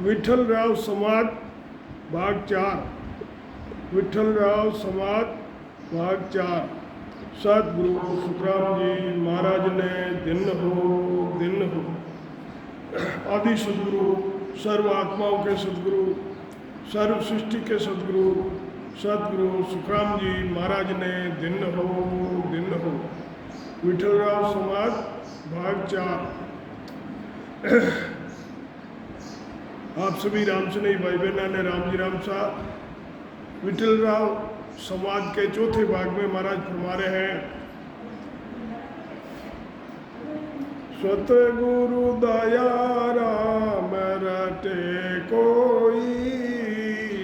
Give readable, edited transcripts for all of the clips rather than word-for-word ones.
विठ्ठलराव समाज भाग 4। विठ्ठलराव समाज भाग 4। सतगुरु सुखराम जी महाराज ने दिन हो आदि सदगुरु, सर्व आत्माओं के सदगुरु, सर्व सृष्टि के सदगुरु सतगुरु सुखराम जी महाराज ने दिन हो। विठ्ठलराव समाज भाग 4। आप सभी राम स्नेही भाई बहना ने राम जी राम साहब विठ्ठलराव समाज के चौथे भाग में महाराज फरमा रहे हैं, सतगुरु दया राम रटे कोई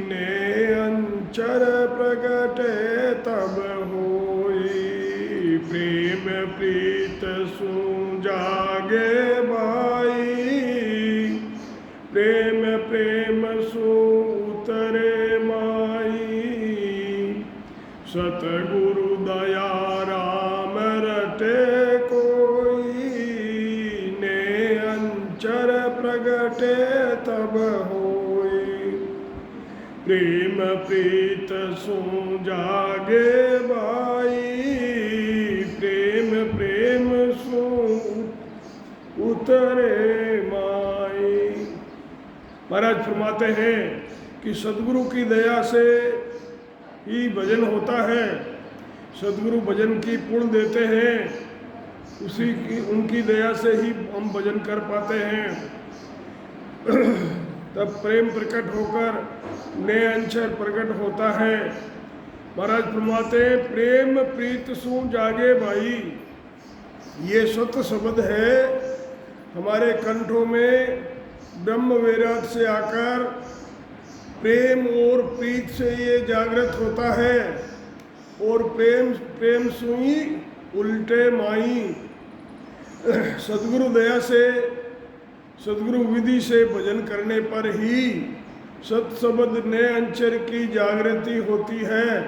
ने अंचर प्रगटे तब होई, प्रेम प्रीत सु जागे भाई, प्रेम प्रेम सु उतरे माई, सतगुरु दया राम रटे कोई ने अंचर प्रगटे तब होई, प्रेम प्रीत सु जागे भाई, प्रेम प्रेम सु उतरे माई। महाराज फरमाते हैं कि सदगुरु की दया से ही भजन होता है। सदगुरु भजन की पूर्ण देते हैं, उसी की उनकी दया से ही हम भजन कर पाते हैं। तब प्रेम प्रकट होकर नए अंचर प्रकट होता है। महाराज फरमाते हैं, प्रेम प्रीत सु जागे भाई, ये सत्य शब्द है हमारे कंठों में ब्रह्म वैराग से आकर प्रेम और प्रीत से ये जागृत होता है, और प्रेम प्रेम सुई उल्टे माई। सदगुरु दया से, सदगुरु विधि से भजन करने पर ही सत शब्द नए अंचर की जागृति होती है।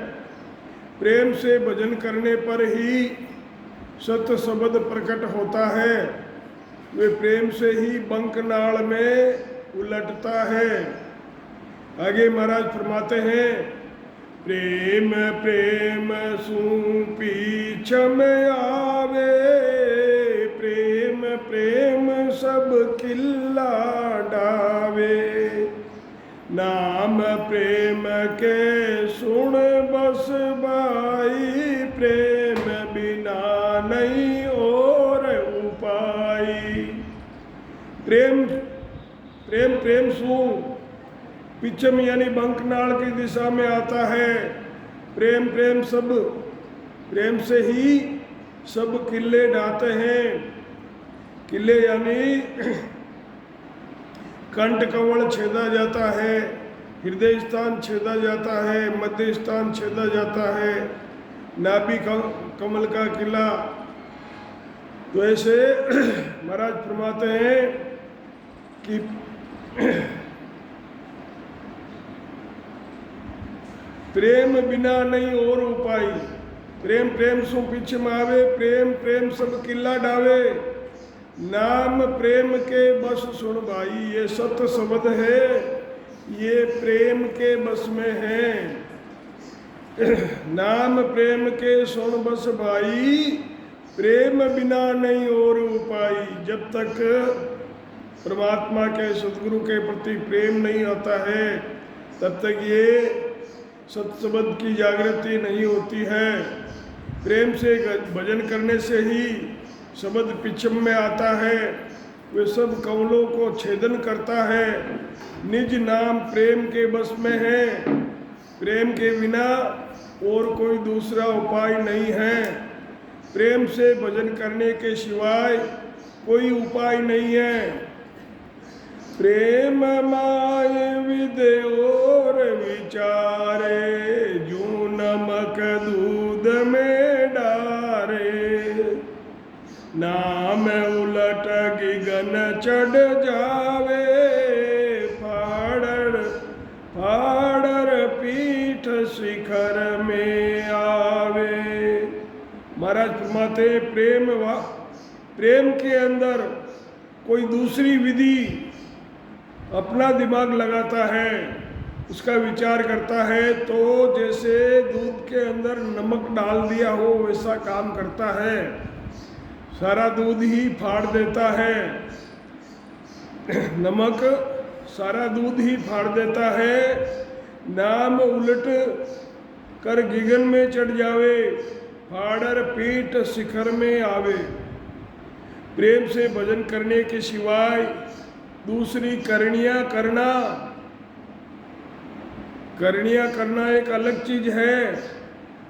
प्रेम से भजन करने पर ही सत शब्द प्रकट होता है। वे प्रेम से ही बंकनाल में उलटता है। आगे महाराज फरमाते हैं, प्रेम प्रेम सु पीछ में आवे, प्रेम प्रेम सब किल्ला डावे, नाम प्रेम के सुन बस भाई, प्रेम बिना नहीं और उपाय। प्रेम प्रेम प्रेम सु पिछम यानी बंकनाल की दिशा में आता है। प्रेम प्रेम सब, प्रेम से ही सब किले ढाते हैं। किले यानी कंठ कवल छेदा जाता है, हृदय स्थान छेदा जाता है, मध्य स्थान छेदा जाता है, नाभि कमल का किला। तो ऐसे महाराज फरमाते हैं कि प्रेम बिना नहीं और उपाय, प्रेम प्रेम सु पीछे मावे, प्रेम प्रेम सब किला डावे, नाम प्रेम के बस सुन भाई। ये सत्य शब्द है, ये प्रेम के बस में है। नाम प्रेम के सुन बस भाई, प्रेम बिना नहीं और उपाय। जब तक परमात्मा के सतगुरु के प्रति प्रेम नहीं आता है, तब तक ये सत्शब्द की जागृति नहीं होती है। प्रेम से भजन करने से ही शब्द पिछम में आता है, वे सब कमलों को छेदन करता है। निज नाम प्रेम के बस में है, प्रेम के बिना और कोई दूसरा उपाय नहीं है। प्रेम से भजन करने के सिवाय कोई उपाय नहीं है। प्रेम माय विदे और विचारे, जू नमक दूध में डारे, नाम उलट गिगन चढ़ जावे, फाड़र फाड़र पीठ शिखर में आवे। महाराज फरमाते प्रेम के अंदर कोई दूसरी विधि अपना दिमाग लगाता है, उसका विचार करता है, तो जैसे दूध के अंदर नमक डाल दिया हो वैसा काम करता है, सारा दूध ही फाड़ देता है। नमक सारा दूध ही फाड़ देता है। नाम उलट कर गिगन में चढ़ जावे, फाड़र पीठ शिखर में आवे। प्रेम से भजन करने के सिवाय दूसरी करनियाँ करना एक अलग चीज है,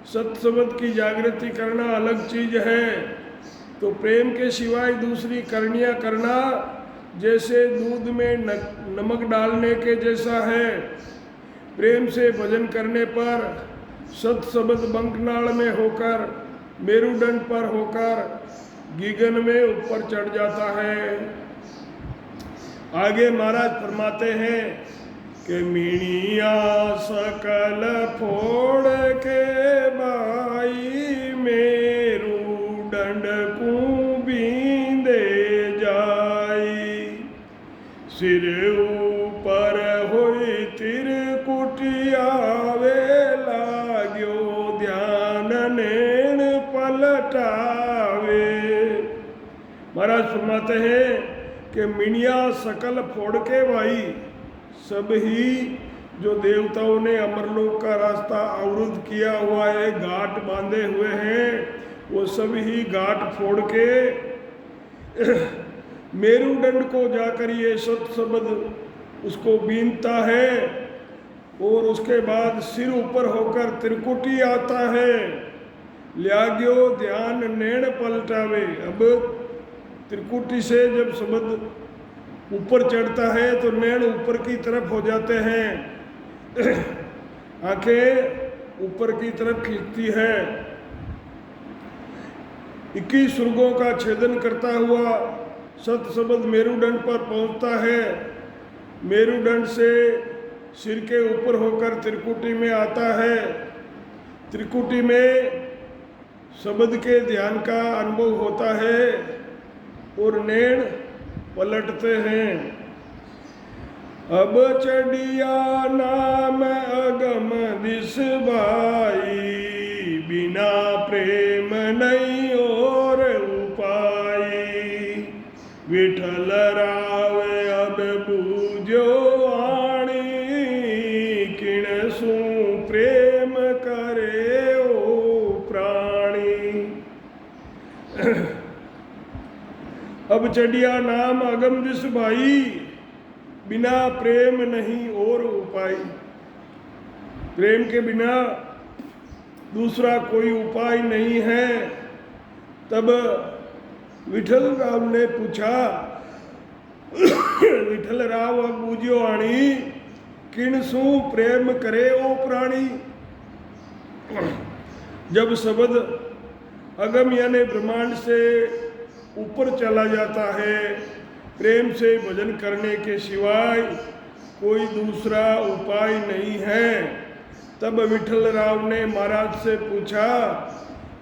सत्संग की जागृति करना अलग चीज है। तो प्रेम के सिवाय दूसरी करनियाँ करना जैसे दूध में नमक डालने के जैसा है। प्रेम से भजन करने पर सत्सबद बंकनाल में होकर, मेरुदंड पर होकर गिगन में ऊपर चढ़ जाता है। आगे महाराज फरमाते हैं कि मीणिया सकल फोड़ के बाई, मेरुदंड को बींदे जाई। सिर ऊपर होई तिरकुटिया वे, लाग्यो ध्यान नेण पलटावे। महाराज फरमाते हैं कि मिनिया सकल फोड़ के भाई, सब ही जो देवताओं ने अमरलोक का रास्ता अवरुद्ध किया हुआ है, घाट बांधे हुए हैं, वो सब ही घाट फोड़ के मेरुदंड को जाकर ये सत्सबद उसको बीनता है, और उसके बाद सिर ऊपर होकर त्रिकुटी आता है। ल्याग्यो ध्यान नैण पलटावे। अब त्रिकुटी से जब शब्द ऊपर चढ़ता है तो नैण ऊपर की तरफ हो जाते हैं, आंखें ऊपर की तरफ खींचती है। 21 सुर्गों का छेदन करता हुआ सत्सबद मेरुदंड पर पहुंचता है। मेरुदंड से सिर के ऊपर होकर त्रिकुटी में आता है। त्रिकुटी में शब्द के ध्यान का अनुभव होता है और नैण पलटते हैं। अब चढ़िया नाम अगम दिस भाई, बिना प्रेम नहीं और उपाई। विठल राव अब बूझो आणी, किण सु प्रेम करे ओ प्राणी। अब चढ़िया नाम अगम दिस भाई, बिना प्रेम नहीं और उपाय। प्रेम के बिना दूसरा कोई उपाय नहीं है। तब विठल राव ने पूछा, विठल राव बूझो आणी, किन सु प्रेम करे ओ प्राणी। जब शब्द अगम यानी ब्रह्मांड से ऊपर चला जाता है, प्रेम से भजन करने के सिवाय कोई दूसरा उपाय नहीं है। तब विठल राव ने महाराज से पूछा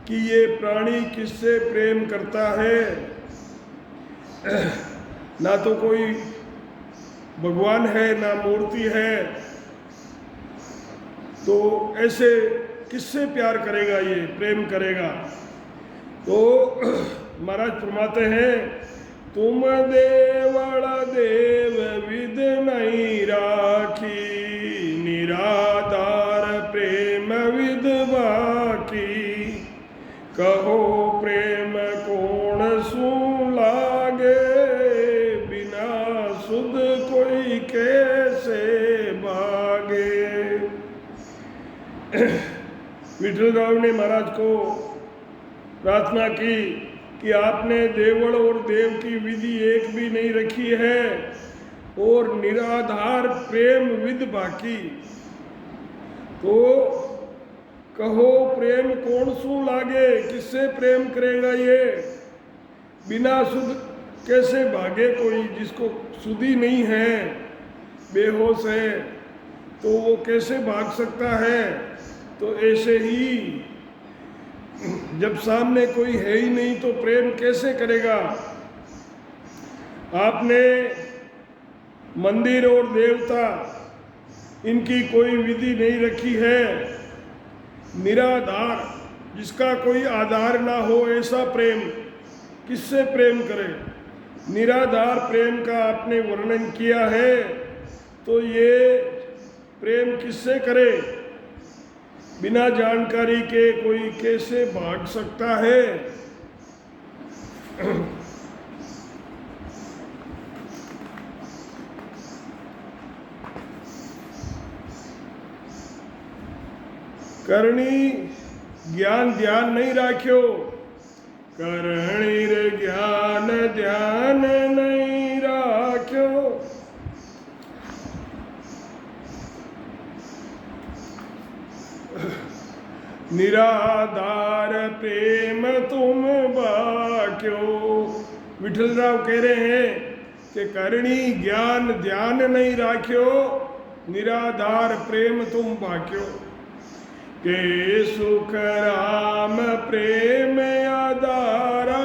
कि ये प्राणी किससे प्रेम करता है। ना तो कोई भगवान है ना मूर्ति है, तो ऐसे किससे प्यार करेगा, ये प्रेम करेगा। तो महाराज फरमाते हैं, तुम देवल देव विद नहीं राखी, निराधार प्रेम विद बाकी। कहो प्रेम कौन सु लागे, बिना सुध कोई कैसे भागे। विठल राव ने महाराज को प्रार्थना की कि आपने देवल और देव की विधि एक भी नहीं रखी है, और निराधार प्रेम विद बाकी। तो कहो प्रेम कौन सु लागे, किससे प्रेम करेगा ये। बिना सुध कैसे भागे कोई, जिसको सुधी नहीं है, बेहोश है, तो वो कैसे भाग सकता है। तो ऐसे ही जब सामने कोई है ही नहीं तो प्रेम कैसे करेगा। आपने मंदिर और देवता इनकी कोई विधि नहीं रखी है। निराधार, जिसका कोई आधार ना हो, ऐसा प्रेम किससे प्रेम करे? निराधार प्रेम का आपने वर्णन किया है, तो ये प्रेम किससे करे? बिना जानकारी के कोई कैसे भाग सकता है? करणी ज्ञान ध्यान नहीं राख्यो, करणी रे ज्ञान ध्यान नहीं राख्यो। निराधार प्रेम तुम बाक्यो। विठलराव कह रहे हैं कि करणी ज्ञान ध्यान नहीं राख्यो, निराधार प्रेम तुम बाक्यो। के सुख राम प्रेम आधारा,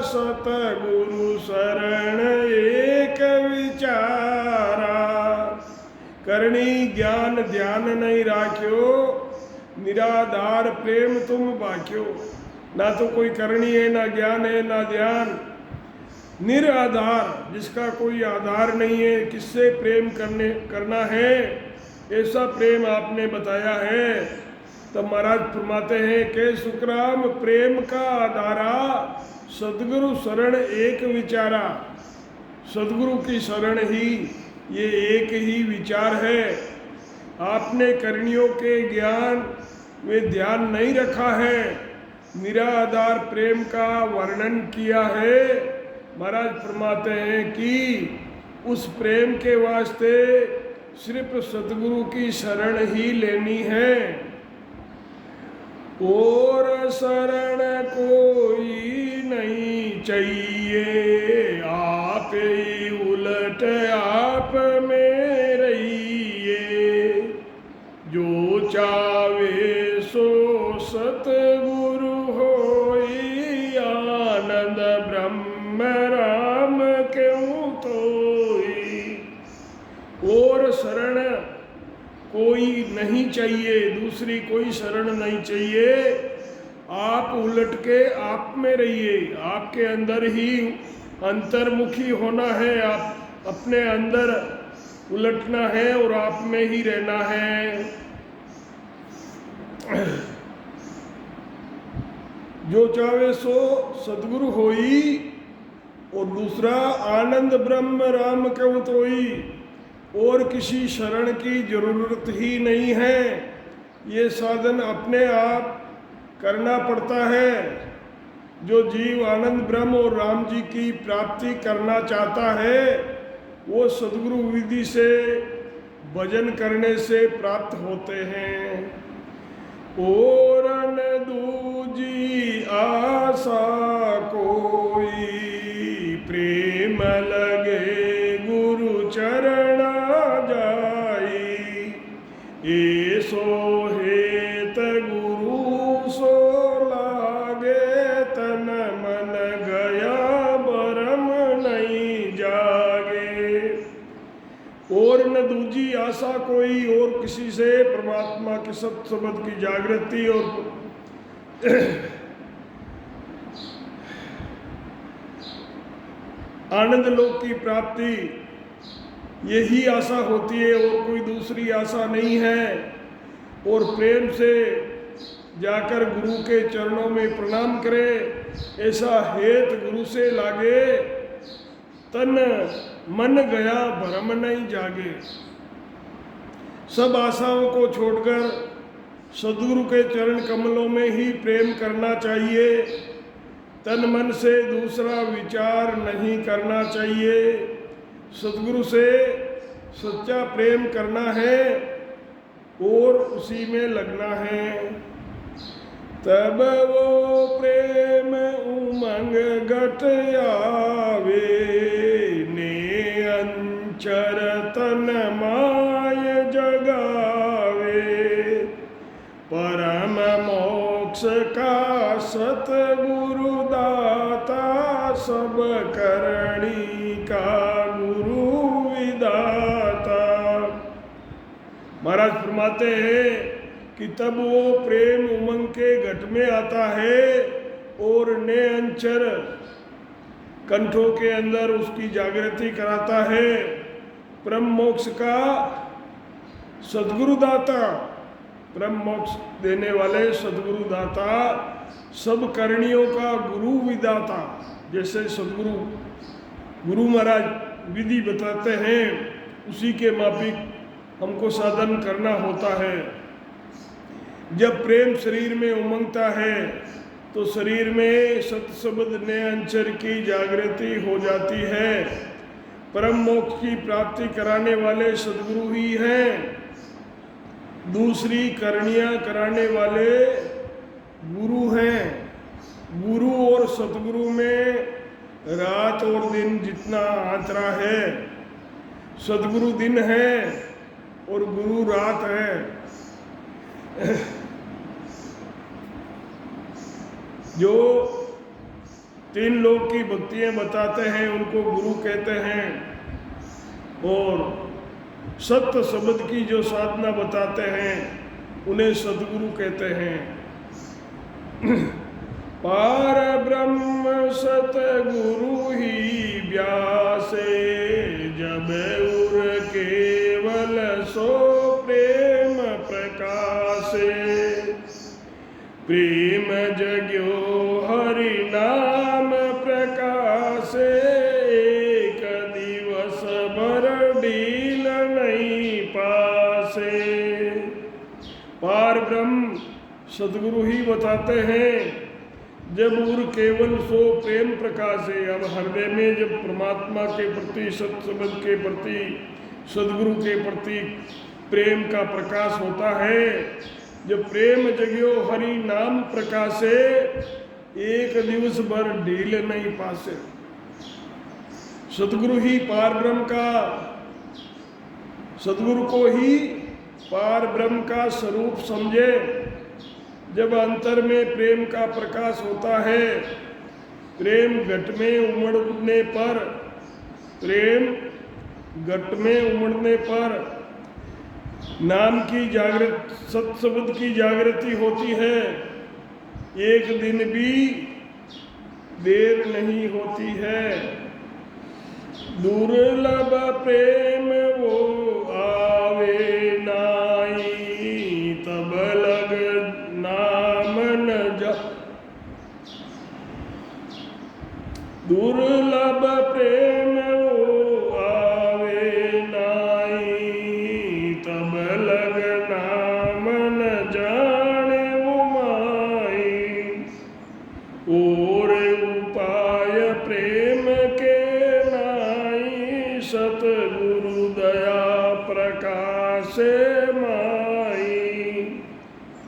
सतगुरु शरण एक विचारा। करणी ज्ञान ध्यान नहीं राख्यो, निराधार प्रेम तुम बाक्यो। ना तो कोई करणी है, ना ज्ञान है, ना ध्यान। निराधार, जिसका कोई आधार नहीं है, किससे प्रेम करना है, ऐसा प्रेम आपने बताया है। तो महाराज फरमाते हैं कि सुखराम प्रेम का आधारा, सदगुरु शरण एक विचारा। सदगुरु की शरण ही ये एक ही विचार है। आपने करणियों के ज्ञान में ध्यान नहीं रखा है, निराधार प्रेम का वर्णन किया है। महाराज फरमाते हैं कि उस प्रेम के वास्ते सिर्फ सदगुरु की शरण ही लेनी है, और शरण कोई नहीं चाहिए। आप ही उलट आप में रहिए, जो चावे सो सतगुरु होई। आनंद ब्रह्म राम क्यों तोई। और शरण कोई नहीं चाहिए, दूसरी कोई शरण नहीं चाहिए। आप उलट के आप में रहिए, आपके अंदर ही अंतर्मुखी होना है। आप अपने अंदर उलटना है और आप में ही रहना है। जो चाहे सो सदगुरु होई, और दूसरा आनंद ब्रह्म राम क्यों तोई। और किसी शरण की जरूरत ही नहीं है, ये साधन अपने आप करना पड़ता है। जो जीव आनंद ब्रह्म और राम जी की प्राप्ति करना चाहता है, वो सदगुरु विधि से भजन करने से प्राप्त होते हैं। और न दूजी आशा कोई, प्रेम लगे गुरु चरण जाई। ऐसो हेत गुरु सो लागे, तन मन गया भरम नहीं जागे। और न दूजी आशा कोई, और किसी से परमात्मा के सत्य शब्द की जागृति और आनंद लोक की प्राप्ति, यही आशा होती है, और कोई दूसरी आशा नहीं है। और प्रेम से जाकर गुरु के चरणों में प्रणाम करे, ऐसा हेत गुरु से लागे, तन मन गया भरम नहीं जागे। सब आशाओं को छोड़कर सदगुरु के चरण कमलों में ही प्रेम करना चाहिए। तन मन से दूसरा विचार नहीं करना चाहिए। सदगुरु से सच्चा प्रेम करना है और उसी में लगना है। तब वो प्रेम उमंग घट आवे, ने अंचर तन माय जगावे। परम मोक्ष का सतगुरु दाता, सब करणी का गुरु विदा। महाराज फरमाते हैं कि तब वो प्रेम उमंग के घट में आता है और ने अंचर कंठों के अंदर उसकी जागृति कराता है। परम मोक्ष का सद्गुरु दाता, परम मोक्ष देने वाले सद्गुरु दाता, सब करणियों का गुरु विदाता। जैसे सद्गुरु गुरु महाराज विधि बताते हैं उसी के माफिक हमको साधन करना होता है। जब प्रेम शरीर में उमंगता है तो शरीर में सत्शब्द ने अंचर की जागृति हो जाती है। परम मोक्ष की प्राप्ति कराने वाले सद्गुरु ही हैं। दूसरी करणियाँ कराने वाले गुरु हैं। गुरु और सद्गुरु में रात और दिन जितना अंतरा है, सद्गुरु दिन है और गुरु रात है। जो तीन लोग की भक्तियाँ बताते हैं उनको गुरु कहते हैं, और सत्य शब्द की जो साधना बताते हैं उन्हें सद्गुरु कहते हैं। पार ब्रह्म सतगुरु ही व्यासे, जब उर केवल सो प्रेम प्रकाशे। प्रेम जग्यो हरि नाम प्रकाशे, एक दिवस भर डील नहीं पासे। पार ब्रह्म सद्गुरु ही बताते हैं, जब उर केवल सो प्रेम प्रकाशे। अब हृदय में जब परमात्मा के प्रति, सत्संग के प्रति, सद्गुरु के प्रति प्रेम का प्रकाश होता है, जब प्रेम जग्यो हरि नाम प्रकाशे, एक दिवस भर ढील नहीं पासे। सद्गुरु ही पार ब्रह्म का, सद्गुरु को ही पार ब्रह्म का स्वरूप समझे। जब अंतर में प्रेम का प्रकाश होता है, प्रेम घट में उमड़ने पर, प्रेम घट में उमड़ने पर नाम की जागृत, सत्शब्द की जागृति होती है। एक दिन भी देर नहीं होती है। दुर्लभ प्रेम वो आवे नाई, तब लग नाम न जा। दुर्लभ प्रेम वो आवे नाई, तब लग नाम न जाने वो माई। और उपाय प्रेम के नाई, सतगुरु दया प्रकाश माई।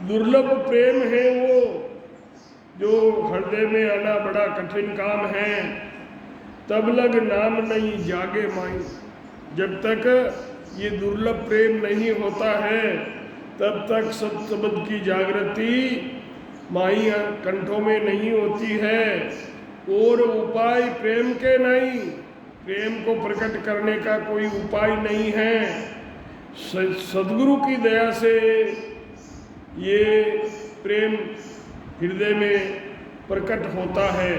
दुर्लभ प्रेम है वो जो हृदय में आना बड़ा कठिन काम है। तब लग नाम नहीं जागे माई। जब तक ये दुर्लभ प्रेम नहीं होता है तब तक सत्शब्द की जागृति माई कंठों में नहीं होती है। और उपाय प्रेम के नहीं, प्रेम को प्रकट करने का कोई उपाय नहीं है। सद्गुरु की दया से ये प्रेम हृदय में प्रकट होता है।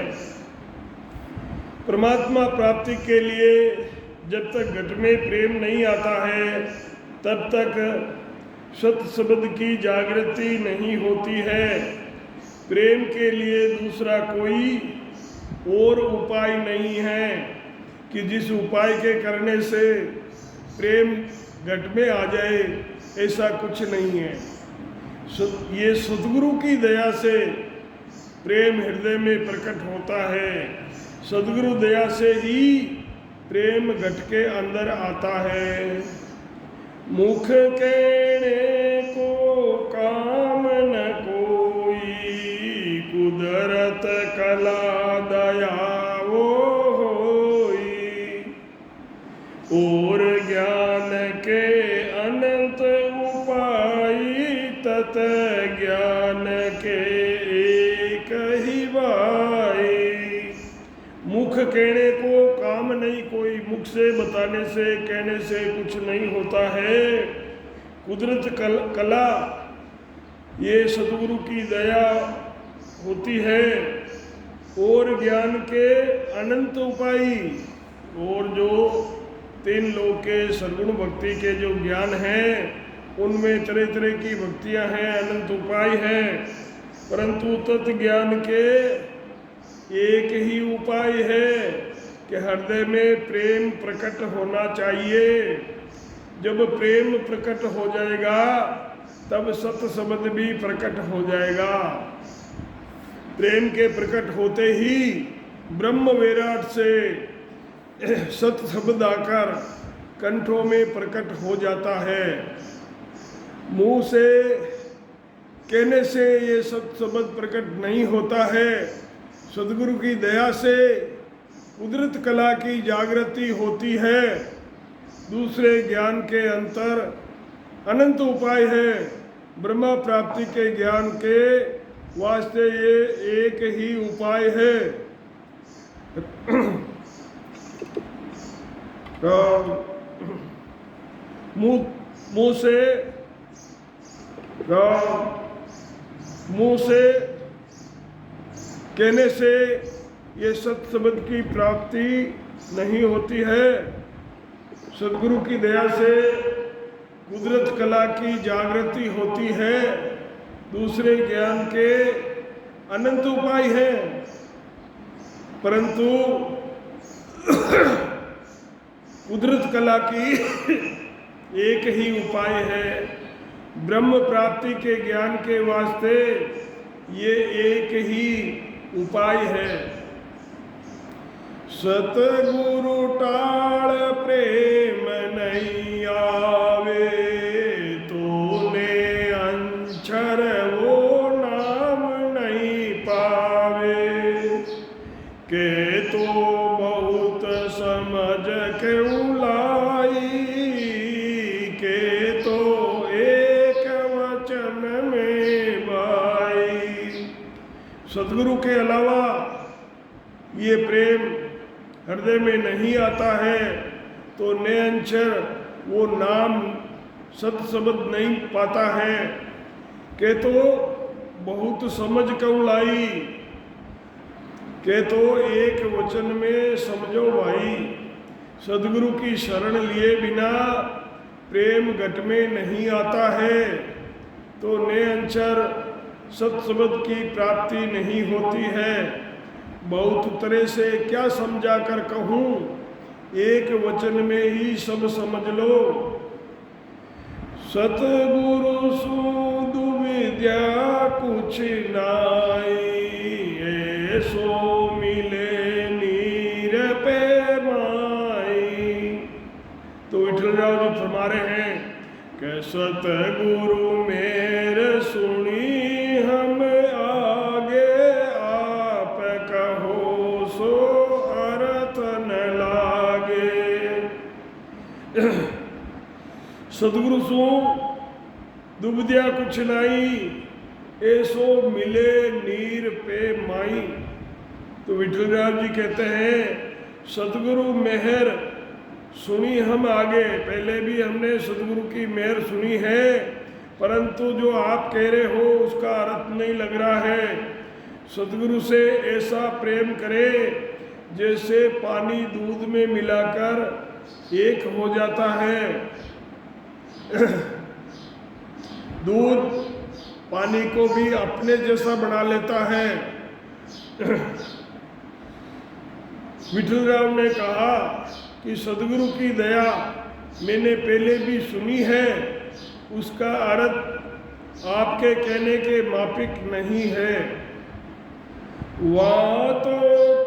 परमात्मा प्राप्ति के लिए जब तक घट में प्रेम नहीं आता है तब तक सत्य शब्द की जागृति नहीं होती है। प्रेम के लिए दूसरा कोई और उपाय नहीं है कि जिस उपाय के करने से प्रेम घट में आ जाए, ऐसा कुछ नहीं है। ये सद्गुरु की दया से प्रेम हृदय में प्रकट होता है। सद्गुरु दया से ही प्रेम घट के अंदर आता है। मुख कहने को काम न कोई, कुदरत कला दया वो होई। और ज्ञान के अनंत उपाय, तत ज्ञान के एक ही भाई। मुख कहने को काम नहीं कोई, मुख से बताने से कहने से कुछ नहीं होता है। कुदरत कला ये सतगुरु की दया होती है, और ज्ञान के अनंत उपाय, और जो 3 लोक के सरगुण भक्ति के जो ज्ञान हैं उनमें तरह तरह की भक्तियां हैं, अनंत उपाय हैं, परंतु तत्व ज्ञान के एक ही उपाय है कि हृदय में प्रेम प्रकट होना चाहिए। जब प्रेम प्रकट हो जाएगा तब सत शब्द भी प्रकट हो जाएगा। प्रेम के प्रकट होते ही ब्रह्म विराट से सत शब्द आकर कंठों में प्रकट हो जाता है। मुंह से कहने से ये सत शब्द प्रकट नहीं होता है। सदगुरु की दया से कुदरत कला की जागृति होती है। दूसरे ज्ञान के अंतर अनंत उपाय है। ब्रह्मा प्राप्ति के ज्ञान के वास्ते ये एक ही उपाय है। मुंह से कहने से ये सत शब्द की प्राप्ति नहीं होती है। सदगुरु की दया से कुदरत कला की जागृति होती है। दूसरे ज्ञान के अनंत उपाय हैं, परंतु कुदरत कला की एक ही उपाय है। ब्रह्म प्राप्ति के ज्ञान के वास्ते ये एक ही उपाय है। सतगुरु टाल प्रेम नहीं आवे, तूने अंचर वो नाम नहीं पावे। के तो बहुत समझ क्यों लाई, के तो एक वचन में बाई। सतगुरु के अलावा ये प्रेम हृदय में नहीं आता है, तो निरंतर वो नाम सत शब्द नहीं पाता है। के तो बहुत समझ क्यों लाई, के तो एक वचन में समझो भाई। सदगुरु की शरण लिए बिना प्रेम घट में नहीं आता है, तो निरंतर सत शब्द की प्राप्ति नहीं होती है। बहुत तरह से क्या समझा कर कहूँ, एक वचन में ही सब समझ लो। सतगुरु सुदु विद्या कुछ नाई, ऐसो मिले नीर पे माई। तो विठल राव जी फरमा रहे हैं कि सतगुरु मेरे सुनी हम आगे, आप कहो सो अर्थ न लागे। सतगुरु सो दुबदिया कुछ नाई, ऐसो मिले नीर पे माई। तो विठल राव जी कहते हैं सतगुरु मेहर सुनी हम आगे। पहले भी हमने सतगुरु की मेहर सुनी है, परंतु जो आप कह रहे हो उसका अर्थ नहीं लग रहा है। सतगुरु से ऐसा प्रेम करे जैसे पानी दूध में मिलाकर एक हो जाता है। दूध पानी को भी अपने जैसा बना लेता है। विठल राव ने कहा कि सदगुरु की दया मैंने पहले भी सुनी है, उसका अर्थ आपके कहने के माफिक नहीं है। वहाँ तो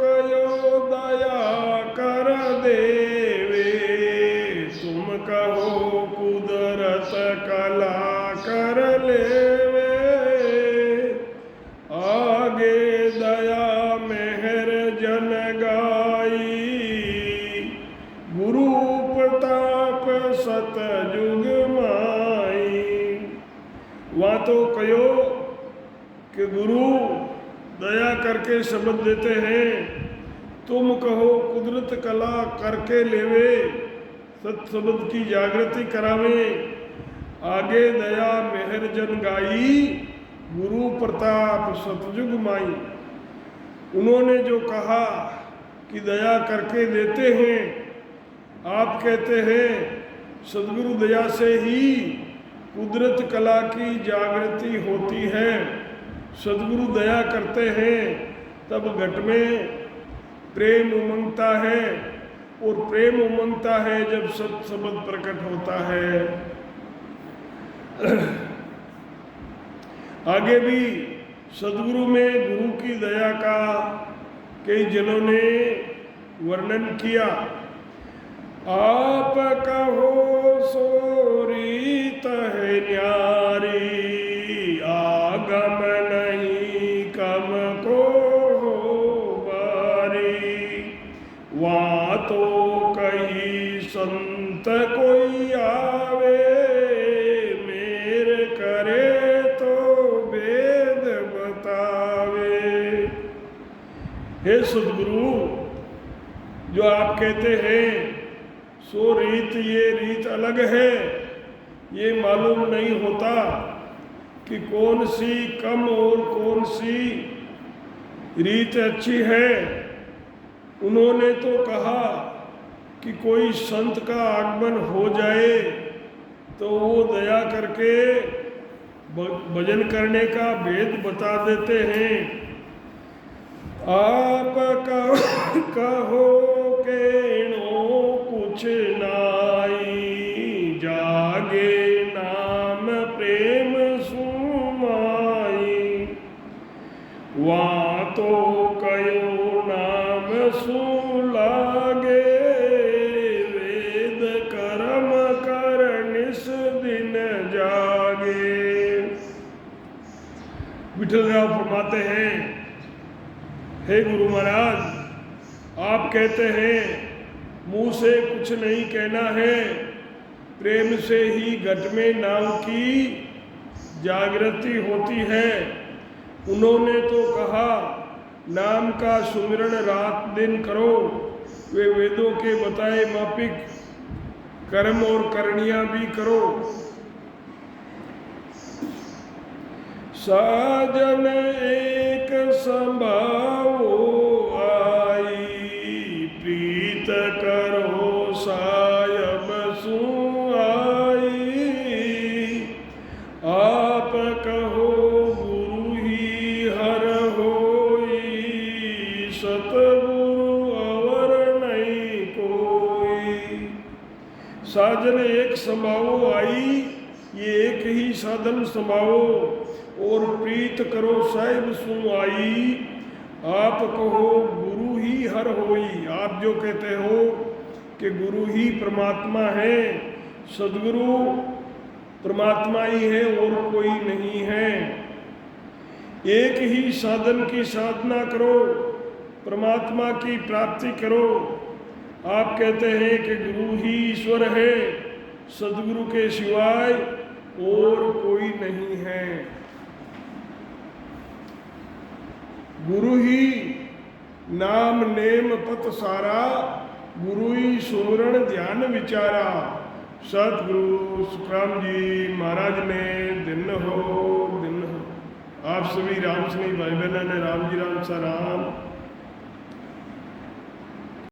कयो दया कर देवे, तुम कहो कुदरत कला कर लेवे। आगे दया मेहर जन गाई, गुरु प्रताप सतयुग माई। वहाँ तो कयो कि गुरु दया करके शब्द देते हैं, तुम कहो कुदरत कला करके लेवे, सत शब्द की जागृति करावे। आगे दया मेहर जन गाई, गुरु प्रताप सतजुग माई। उन्होंने जो कहा कि दया करके देते हैं, आप कहते हैं सदगुरु दया से ही कुदरत कला की जागृति होती है। सदगुरु दया करते हैं तब घट में प्रेम उमंगता है, और प्रेम उमंगता है जब सत शब्द प्रकट होता है। आगे भी सदगुरु में गुरु की दया का कई जनों ने वर्णन किया। आप कहो सो रीत है न्यारी, आगम नहीं कम को हो बारी। वहाँ तो कही संत कोई आवे, मेर करे तो वेद बतावे। हे सदगुरु, जो आप कहते हैं सो रीत, ये रीत अलग है, ये मालूम नहीं होता कि कौन सी कम और कौन सी रीत अच्छी है। उन्होंने तो कहा कि कोई संत का आगमन हो जाए तो वो दया करके भजन करने का भेद बता देते हैं। आप कहो केनो कुछ नाई, जागे नाम प्रेम सुमाई। वहाँ तो कयो नाम सुलागे, वेद कर्म कर निस दिन जागे। विठल राव फरमाते हैं, हे गुरु महाराज, आप कहते हैं मुंह से कुछ नहीं कहना है, प्रेम से ही घट में नाम की जागृति होती है। उन्होंने तो कहा नाम का सुमिरन रात दिन करो, वे वेदों के बताए मापिक कर्म और करनियां भी करो। साजन एक संभावो आई, प्रीत करो सायब सुआई। आप कहो गुरु ही हर होई, सतगुरु अवर नहीं कोई। साजन एक संभावो आई, ये एक ही साधन संभावो, और प्रीत करो साहिब सुन आई। आप कहो गुरु ही हर होई, आप जो कहते हो कि गुरु ही परमात्मा है, सदगुरु परमात्मा ही है और कोई नहीं है। एक ही साधन की साधना करो, परमात्मा की प्राप्ति करो। आप कहते हैं कि गुरु ही ईश्वर है, सदगुरु के सिवाय और कोई नहीं है। गुरु ही नाम नेम पत सारा, गुरु ही सुमरण ध्यान विचारा। सतगुरु सुखराम जी महाराज ने दिन हो। आप सभी राम स्नेही भाई बहनों ने राम जी राम सा राम।